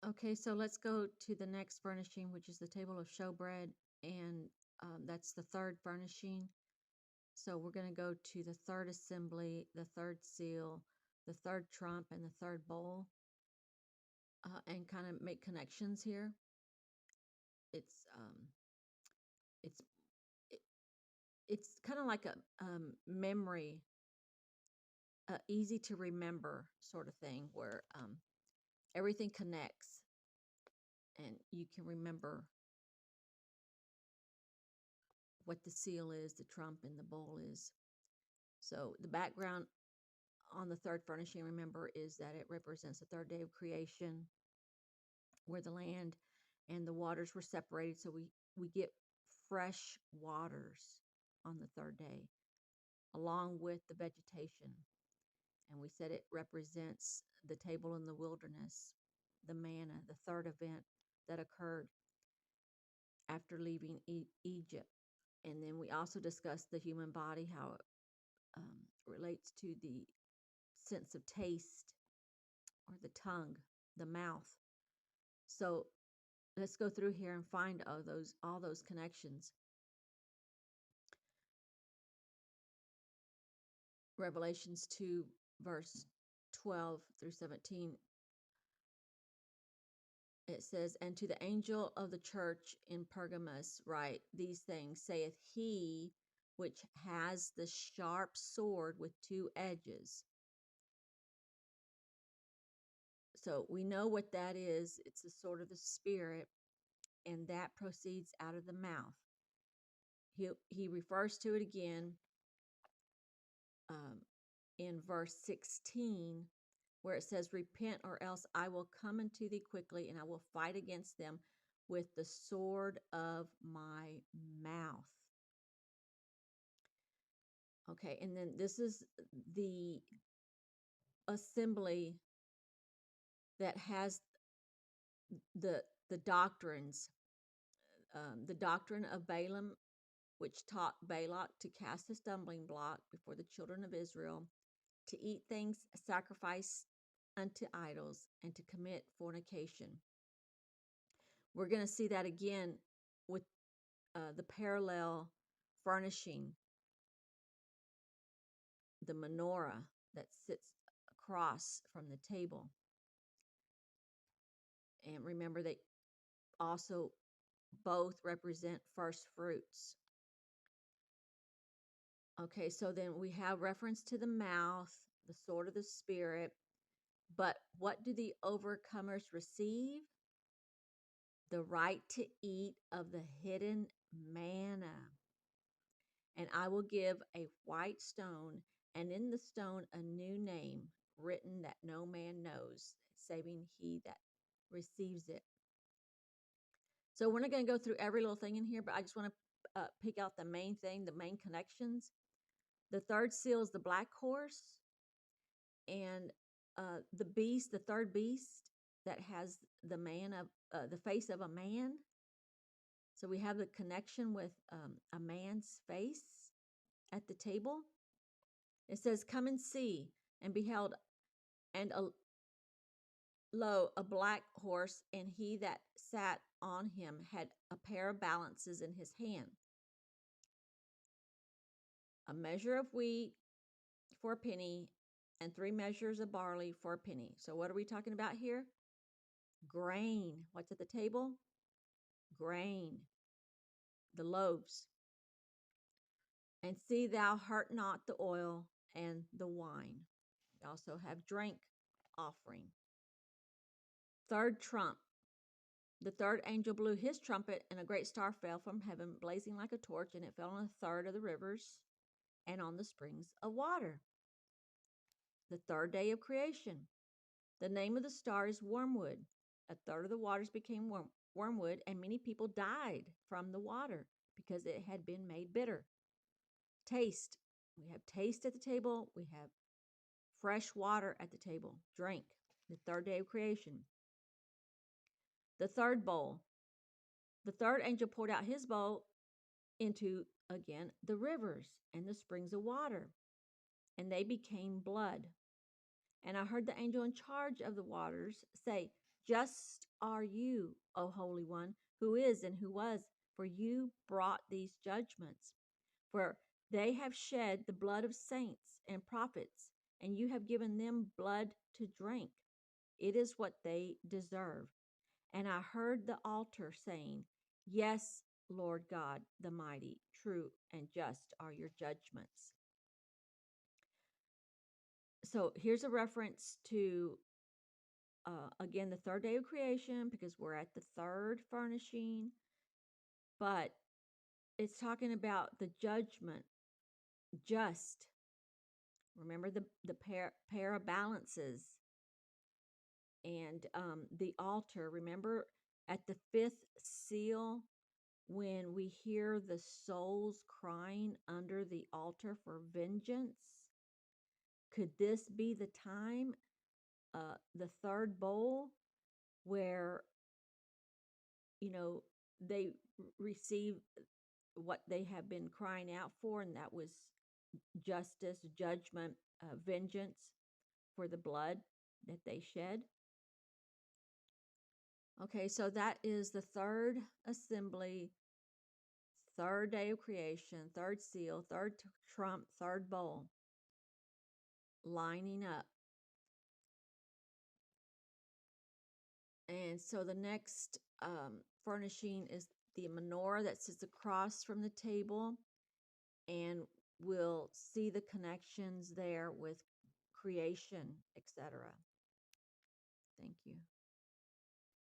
Okay, so let's go to the next furnishing, which is the table of showbread, and that's the third furnishing. So we're going to go to the third assembly, the third seal, the third trump, and the third bowl, and kind of make connections here. It's it's it, it's kind of like a memory, easy to remember sort of thing, where everything connects, and you can remember what the seal is, the trump, and the bowl is. So the background on the third furnishing, remember, is that it represents the third day of creation, where the land and the waters were separated. So we get fresh waters on the third day, along with the vegetation. And we said it represents the table in the wilderness, the manna, the third event that occurred after leaving Egypt. And then we also discussed the human body, how it relates to the sense of taste, or the tongue, the mouth. So let's go through here and find all those connections. Revelations 2, verse 12 through 17. It says, "And to the angel of the church in Pergamos write, these things saith he which has the sharp sword with two edges." So we know what that is. It's the sword of the Spirit, and that proceeds out of the mouth. He refers to it again um, in verse 16, where it says, "Repent, or else I will come unto thee quickly, and I will fight against them with the sword of my mouth." Okay, and then this is the assembly that has the doctrines, the doctrine of Balaam, which taught Balak to cast a stumbling block before the children of Israel, to eat things sacrificed unto idols, and to commit fornication. We're going to see that again with the parallel furnishing, the menorah that sits across from the table. And remember, they also both represent first fruits. Okay, so then we have reference to the mouth, the sword of the Spirit. But what do the overcomers receive? The right to eat of the hidden manna. "And I will give a white stone, and in the stone a new name written that no man knows, saving he that receives it." So we're not going to go through every little thing in here, but I just want to pick out the main thing, the main connections. The third seal is the black horse, and the beast, the third beast that has the face of a man. So we have the connection with a man's face at the table. It says, "Come and see," and beheld, and lo, a black horse, and he that sat on him had a pair of balances in his hand, a measure of wheat for a penny, and 3 measures of barley for a penny. So what are we talking about here? Grain. What's at the table? Grain. The loaves. "And see thou hurt not the oil and the wine." We also have drink offering. Third trump. The third angel blew his trumpet, and a great star fell from heaven, blazing like a torch, and it fell on a third of the rivers and on the springs of water. The third day of creation. The name of the star is wormwood. A third of the waters became wormwood, and many people died from the water because it had been made bitter. Taste. We have taste at the table. We have fresh water at the table. Drink. The third day of creation. The third bowl. The third angel poured out his bowl into, again, the rivers and the springs of water, and they became blood. And I heard the angel in charge of the waters say, Just are you, O Holy One, who is and who was, for you brought these judgments. For they have shed the blood of saints and prophets, and you have given them blood to drink. It is what they deserve. And I heard the altar saying, Yes, Lord God, the mighty, true and just are your judgments. So here's a reference to, again, the third day of creation, because we're at the third furnishing, but it's talking about the judgment, just. Remember the pair of balances and the altar. Remember at the fifth seal, when we hear the souls crying under the altar for vengeance? Could this be the time, the third bowl, where, they receive what they have been crying out for, and that was justice, judgment, vengeance for the blood that they shed? Okay, so that is the third assembly, third day of creation, third seal, third trump, third bowl, lining up. And so the next furnishing is the menorah that sits across from the table, and we'll see the connections there with creation, etc. Thank you.